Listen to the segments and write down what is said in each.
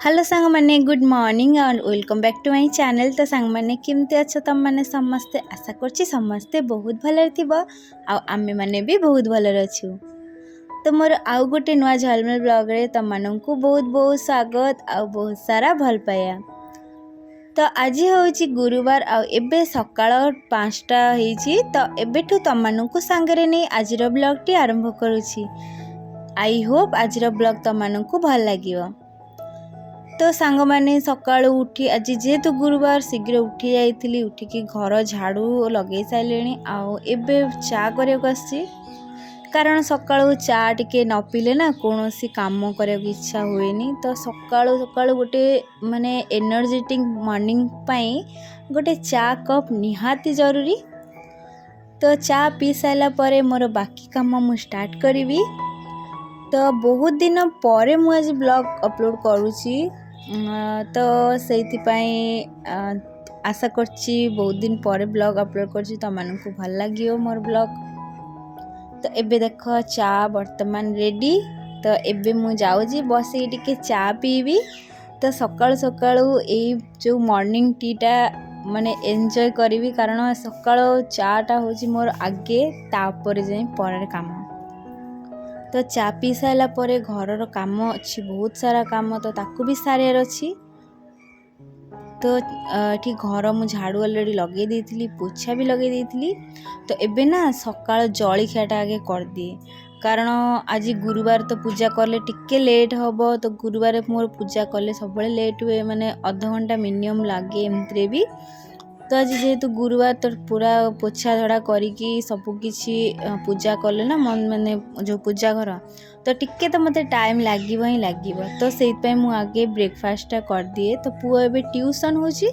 Hello सांग मैंने good morning और welcome back to my channel. तो सांग मैंने केमती अच्छ तुम मैंने समस्ते आशा करछि समस्ते बहुत भलरे थिबो आमे माने भी बहुत भलरे अछु। तो मोर आउ गोटे नुआ झलमल ब्लॉग रे तुम माननकु बहुत बहुत स्वागत आ बहुत सारा भल पाया। तो आज होची गुरुवार आ एबे सकाळ 5टा हेची। तो एबेठु तुम माननकु सांगरे नै आजिर ब्लॉग टी आरंभ करूची। आई होप आजिर ब्लॉग तुम माननकु भल लागियो। तो सांग मैंने सकाळु उठी आज जेहेतु गुरुवार शीघ्र उठी जाइली उठिकी घर झाड़ू लगे सारे आउ एबे चा करने आसी कारण सकाळु चा टिके न पीले ना कौन सी काम करने इच्छा हुएनी। तो सकाळु सकाळु गोटे माने एनर्जेटिक मॉर्निंग पाई गोटे चा कप निहाती जरूरी। तो चा पी सारा परे मोर बाकी काम मु स्टार्ट करी। तो बहुत दिन पर मु आज ब्लॉग अपलोड करूची। तो से आशा करछि बहुत दिन पर ब्लॉग अपलोड करछि तो मानकु भल लागियो मोर ब्लॉग। तो एबे देख चा वर्तमान रेडी। तो एबे मु जाउजी बसी टिके चा पीबी। तो सकाळ सकाळु ए जो मॉर्निंग टीटा माने एन्जॉय करी कारण सकाळ चाटा होची मोर आगे तापर जाई पर काम। तो चा पी सारा परे घर काम अच्छी बहुत सारा काम तो ताकू भी सारे अच्छी। तो ये घर मु झाड़ू अलरेडी लगे देइथिली पोछा भी लगे देइथिली। तो एबे ना सकाळ जळिखियाटा आगे कर दिए कारण आज गुरुवार तो पूजा करले टिके लेट हबो। तो गुरुवार मोर पूजा करले सब लेट हुए माने आधा घंटा मिनिमम लागे एमतरे भी। तो आज जेहेतु गुरुवार तो पूरा पोछा धड़ा करिकी सबु किछि पूजा कले ना मन माने जो पूजा घर तो टिके तो मते टाइम लागिबो ही लागिबो। तो सेइत पय मु आगे ब्रेकफास्ट कर दिए। तो पुओ एबे ट्यूशन होची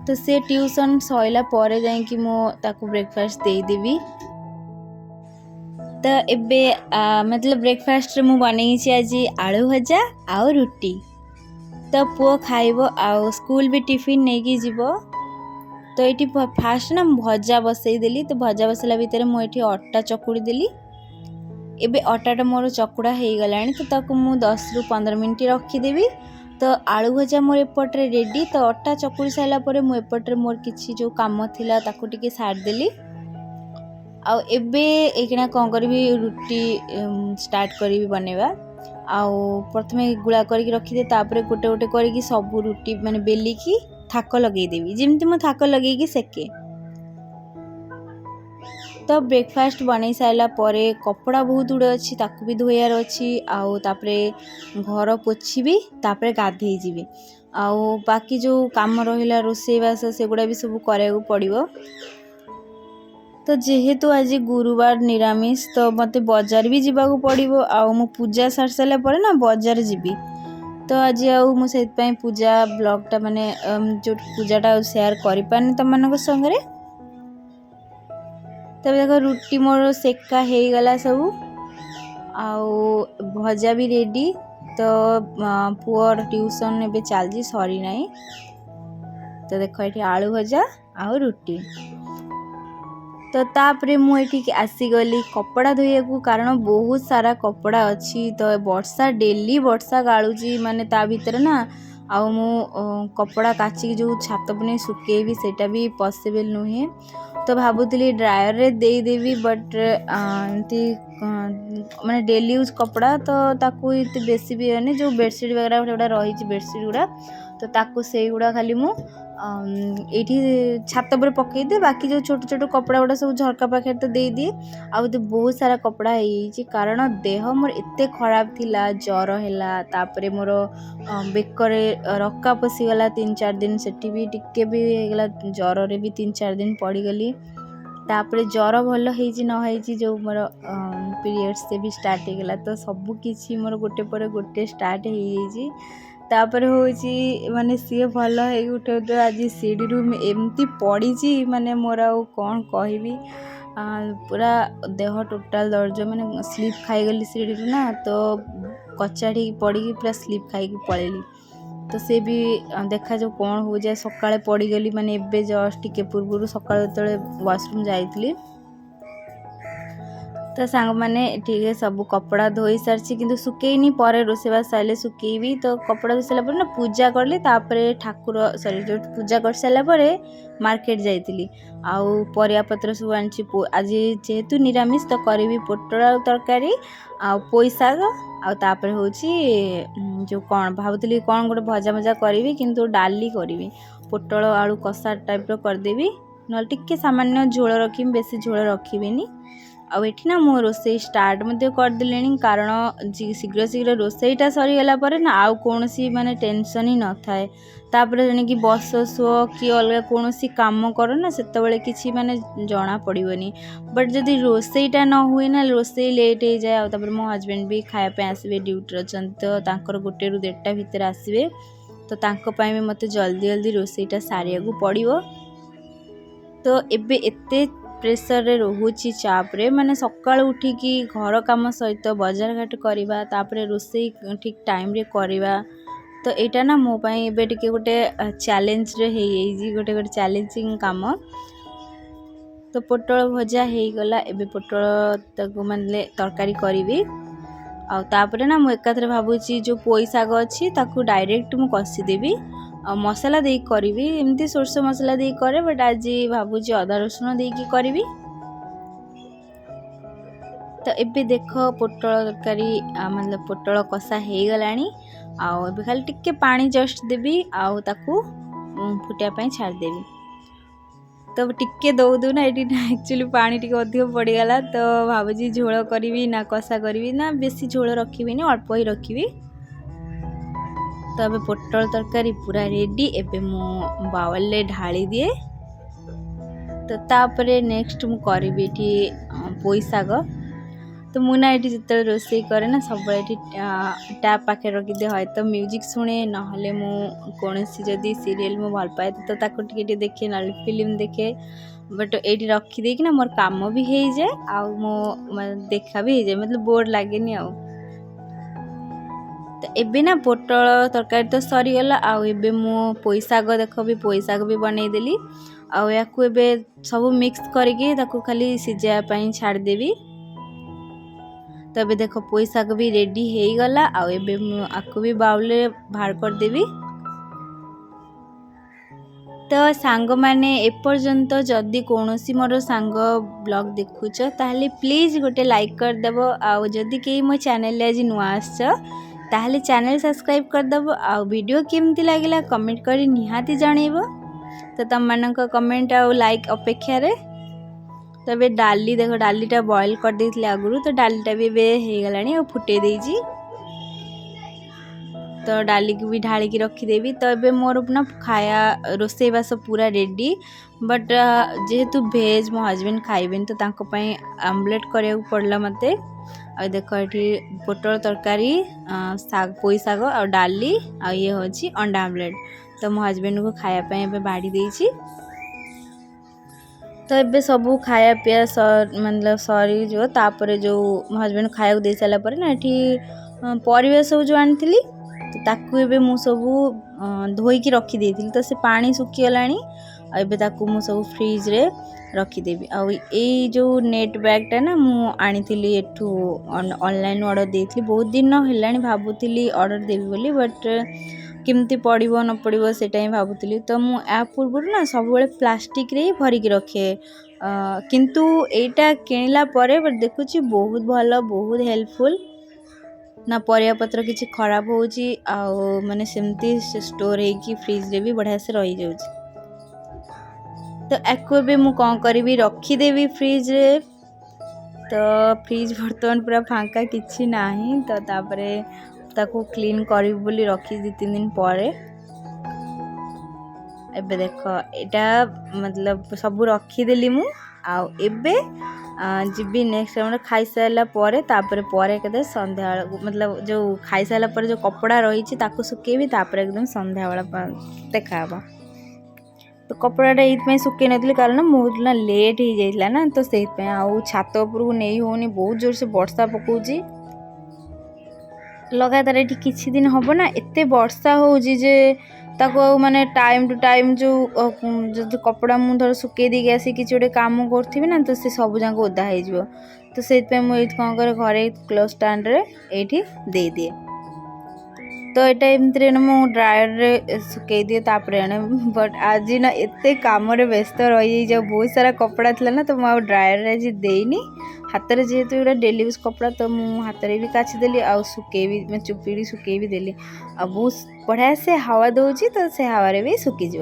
तो से ट्यूशन सइला परे जाई कि मो ताको ब्रेकफास्ट दे देबी। तो एबे मतलब ब्रेकफास्ट मु बनेई छी आज आलू भजा आ रोटी। तो पुओ खाइबो आ स्कूल भी टिफिन नहीं की जीवो। तो ये फास्ट ना भजा बसई देली। तो भजा बसला भितर मुझे अटा चकुड़ी देली। एबे अटाटा मोर चकुड़ा हो गला तो ताकू मु 10 रु 15 मिनट रखीदेवी। तो आलू भजा मोर एपट्रे रेडी। तो अटा चकुड़ी सारा पर मु एपट्रे मोर किछि जो काम थिला ताकू टिके सार देली। आ एबे एकना कौन करबी रुटी स्टार्ट करबी बनेवा। आउ प्रथमे गुड़ा करके रखीदे तापर गोटे गोटे करके सब रुटी माने बेली की थाक लगे देवी जेमती मो थाक लगे की सेके। तो ब्रेकफास्ट बनै सारा परे कपड़ा बहुत गुड़े अच्छी ताकू भी धोयार अच्छी आउ तापरे घर पोछीबी तापरे गाधेई जीवी आउ बाकी जो काम रहिला रोषेई बास सेगुड़ा भी सब कराया पड़िबो। तो जेहेतु आज गुरुवार निरामिष तो मते बाजार भी जीवाकू पड़िबो आउ मु पूजा सार सारा परे ना बाजार जीवी। तो आज आउ मु सेत पय पूजा ब्लॉगटा माने जो पूजाटा शेयर करि पानी तम मानक संगरे। तब देखो रुटी मोर सेका हे गला सब आउ भजा भी रेडी। तो पुअर ट्यूशन एबे चलजी सरी नाही। तो देखो एठी आलू भजा आउ रुटी। तो तापरे मु एठी आसीगली कपड़ा धोइयाकू कारण बहुत सारा कपड़ा अच्छी। तो वर्षा डेली वर्षा गालुची माने ता भीतर ना आउ मु कपड़ा काची जो छात पने सुकेबी सेटा भी पॉसिबल नुहे। तो भाबुतली ड्रायर रे दे देवी बट एंती माने डेली यूज कपड़ा तो ताकू इते बेसी भी होने जो बेडशीट वगैरह जोड़ा रही बेडशीट गुड़ा तो ताकू से गुड़ा खाली मु एठी छात पर पकई दे बाकी जो छोट छोट कपड़ा गुड़ा सब झरका पाखे तो दे दिए। आउ तो बहुत सारा कपड़ा है कारण देह मोर एते खराब थिला ज्वर हैला तापरे मोर बेकरे रक्का पशिगला 3-4 दिन सेठी भी टिके भी हेगला ज्वर रे भी 3-4 दिन पड़ी गली। तापरे ज्वर भल हेजी न हेजी जो मोर पीरियड्स से भी स्टार्ट हो गला। तो सब किछि मोर गोटे पर गोटे स्टार्ट हो जाइजी। तापर होची माने सी भल है उठे उठे आज सीढ़ी रूम एमती पड़ी माने मोर आउ कौन कहबी पूरा देह टोटाल दर्ज माने स्लीप खाई गली सीढ़ी रू ना। तो कचाड़ी पड़ी पूरा स्लीप खाई पड़ेली। तो से भी देखा जो कौन हो जाए सकाळे पड़ी गली माने एबे जस्ट टिके पूर्व सकाळ तळे वॉशरूम जाइतली। तो सांग मैंने ठीक है सब कपड़ा धोई सारी कि सुखेनी पर रोषेबास सारे सुखेबी तो कपड़ा धोई सारापर ना पूजा कली ठाकुर सॉरी जो पूजा कर सारापर मार्केट जाइली आउ परिया पत्र सब आनी आज जेहेतु निरामिष तो करी पोटल तरकारी आ पोई शाग आपर हूँ जो कौन भावुली कौन गोटे भजा भजा करी किंतु डाली करी पोटल आलू कषा टाइप करदेवी ना टिके सामान्य झोल रखी बेसी झोल रखी आठी ना मो रोसे स्टार्ट करदे कारण शीघ्र शीघ्र रोसईटा सरीगला ना आउ कौन माने टेंशन ही न थाए तापर जने कि बस शो कि अलग कौन काम कर ना से कि माने जना पड़ोनी बट जदि रोसईटा न हुए ना रोसई लेट हो जाए और मो हजबैंड भी खायापे आसबे ड्यूटी अच्छा तो गोटे रु 1:30 भितर आसबे तो तांको मते जल्दी जल्दी रोसईटा सारिया को पड़ो तो एबे एते प्रेसर रे रोहुची चाप रे माने सकाळ उठिकी घर काम सहित बाजार घाट करवा तापरे रोसई ठीक टाइम रे करवा तो एटा ना मो पई एबे टिके गोटे चैलेंज रे हे गोटे गोटे चैलेंजिंग काम तो पोटल भजा हे गला एबे पोटल ताको मानले तरकारी करी आ तापरे ना मु एकाथरे भाबुची जो पोई शाग अछि ताको डायरेक्ट मु कसी देबी आ मसला दे करी एमती सोरस मसला दे करे बट आज भाबुची अदा रसुण दे की करी तो एबे देख पोटल तरकारी मतलब पोटल कषा हो गलानी आउ एबे खाली टिके पानी जस्ट देबी आउ ताकू फुटिया पई छाड़ देबी तो टिके दौ दौ ना ये एक्चुअली पानी टिके अधिक पड़गला तो भाबुची झोल करी ना कषा करी ना बेसी झोल रखी अल्प ही रखी तो अबे पोटल तरकारी पूरा रेडी एबे मु बावल ले ढाली दिए तो तापरे नेक्स्ट मु करबी एठी पोई शाग तो मुना ये जिते रोसई करे ना सब टैप पाखे रखी दे है तो म्यूजिक शुणे ना कौन जदि सीरियल मु भल पाए तो ताको टिके देखे ना फिल्म देखे बट ये रखीदे कि ना मोर काम भी हो जाए आउ मो देखा भी हो जाए मतलब बोर लगे आउ तो एबे ना पोटल तरकारी तो सरीगला आउ एबे मो पोई शाग देख भी पोई शाग भी बनईदेली आउ या सब मिक्स करके खाली सिझा छाड़देवी तो अबे देख पोई शाग भी रेडी हो गला आउ एबे आपको भी बाउल बाहर कर देबी तो सांग माने एपर्यंत जदि कौनसी मोर सांग ब्लॉग देखुच ताहले प्लीज गोटे लाइक कर देबो आउ जदि के मो चैनल आज नुआ आछ ताहले चैनल सब्सक्राइब कर देबो आउ वीडियो केमती लागिला कमेंट करी निहाती जणेबो तो तम मानक कमेंट आउ लाइक अपेक्षा रे तो अबे डाली देखो डालीटा बॉयल कर देइथले आगुरु तो डालीटा भी बे हे गलानी और फुटे देइजी तो डाली की भी ढाली की रखी देवी तो अबे मोर ना खाया रोसई बास पूरा रेडी बट जेहेतु भेज मो हजबैंड खाइबेन तो तांको पई आमलेट करिया पड़ला मते आ देखो ये पोटल तरकारी साग पोई शाग और डाली आ ये होची अंडा आमलेट तो मो हजबैंड को खाया पे बाड़ी देइची तो एबे सबू खाया पिया मतलब सरी जो तापरे जो मो हजबैंड खाया दे सारा पर ना एठी परिवा सब जो आनी तो ताकू एबे मु सबू धोईकी रखी देइथिल तो से पानी सुखी गलानी आ एबे ताकू मु सब फ्रिज रे रखी देबी आ ए जो नेट बैगटा ना मु आनीथिली एठू ऑनलाइन ऑर्डर देइथिली बहुत दिन हेलानी भाबुथिली ऑर्डर देबी बोली बट केमती पड़ो न पड़ो सेटा ही भाबुथिली तो मु आ पूर्व ना सब बेले प्लास्टिक रे ही भरिकी रखे किंतु एटा किणला परे बट देखुची बहुत भल बहुत हेल्पफुल ना परिया पत्र किसी खराब होची आ माने सेमती स्टोर होगी फ्रिज रे भी बढ़िया से रही जाउची तो एको भी मु कौन करी रखीदेवी फ्रिज रे तो फ्रिज बर्तमान पूरा फांका किछि नाही तो तापरे ताको क्लीन करी बोली रखी 2-3 दिन परे एबे देख एटा मतलब सब रखीदेली मु आ एबे जीबी नेक्स्ट टाइम खाई सारा पर के संध्या मतलब जो खाई सारा पर जो कपड़ा रही ताको सुखेबी तापर एकदम संध्या वाला देखा तो कपड़ाटा ये सुखे नी कारण बहुत ना लेट हो जाता ना तो से छात उपरको नहीं होनी बहुत जोर से वर्षा पकाउची लगातार ये किछि दिन हम ना एते वर्षा होउची जे ताको माने टाइम टू टाइम जो कपड़ा मु धर सुके दी आसी किसी गोटे काम करथिबि ना तो से सब जाक ओदा हो तो से कौन करे घरे क्लोथ स्टैंड रे एठी दे दिए तो यहाँ एमती मु ड्रायर रे सुकई दिए तापर आने बट आज ना एत कम व्यस्त रही जाओ बहुत सारा कपड़ा थी ना तो मुझे ड्रायर आज देनी हाथ में जेहेतु गोटे डेली यूज कपड़ा तो मुझे हाथ में भी काछीदेली आ सुके भी मैं चुपी सुके भी देली आ बहुत बढ़िया से हावा दौची तो से हावे भी सुखीज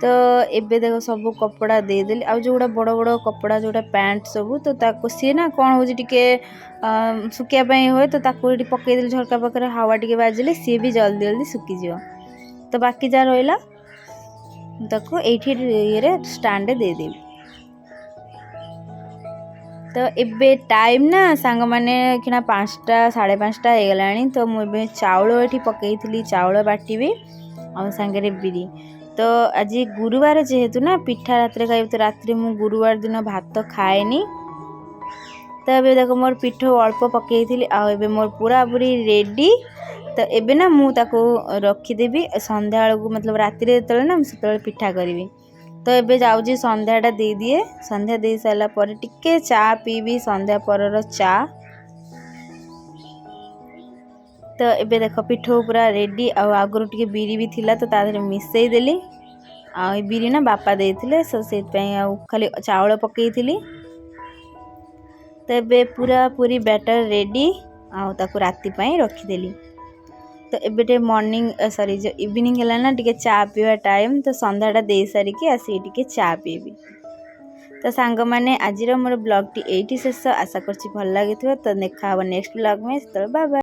तो एबे देखो सब कपड़ा देदेली आ जो बड़ बड़ कपड़ा जोटा पैंट सब तो सी ना कौन हो सुखापी हुए तो ये पकईदेली झरका पाखे हावा टी बाजिले सी भी जल्दी जल्दी सुखीज तो बाकी जहाँ रहा ताको ये स्टैंड देदेवी तो एबे टाइम ना सांग मैंने कि 5टा 5:30 हो गलानी तो मुझे चाउल ये पकई चाउल बाटी आ सांगे बिरी तो आज गुरुवार जेहेतु ना पिठा रात खाइब तो रात मु गुरुवार दिन भात खाएनी तो ये देखो मोर पिठ अल्प पकई आबे मोर पूरा पूरी रेडी तो एबे ना मु ताको रखीदेवी संध्या को मतलब राति ना से पिठा करी तो एबे जाऊँगी संध्याटा दे दिए संध्या दे सारा पर टिके चा पीबी संध्या पर चा तो एबे देख पिठ पूरा रेडी आगुरी टिके बिरी भी थिला तो तादरे मिसई देली आ बिरी ना बापा देथिले सो से खाली चावल पकई थी तो एबे पूरा पूरी बैटर रेडी आ ताको राति पई रखीदेली तो एबे मॉर्निंग सॉरी जो इवनिंग है ना टिके चा पीवा टाइम तो संध्याटा दे सारिकी आसी टिके चा पीबी तो सांग मैंने आज मोर ब्लॉग टी एटी शेष आशा करछि भल लगी तो देखा नेक्स्ट ब्लॉग में बाय बाय।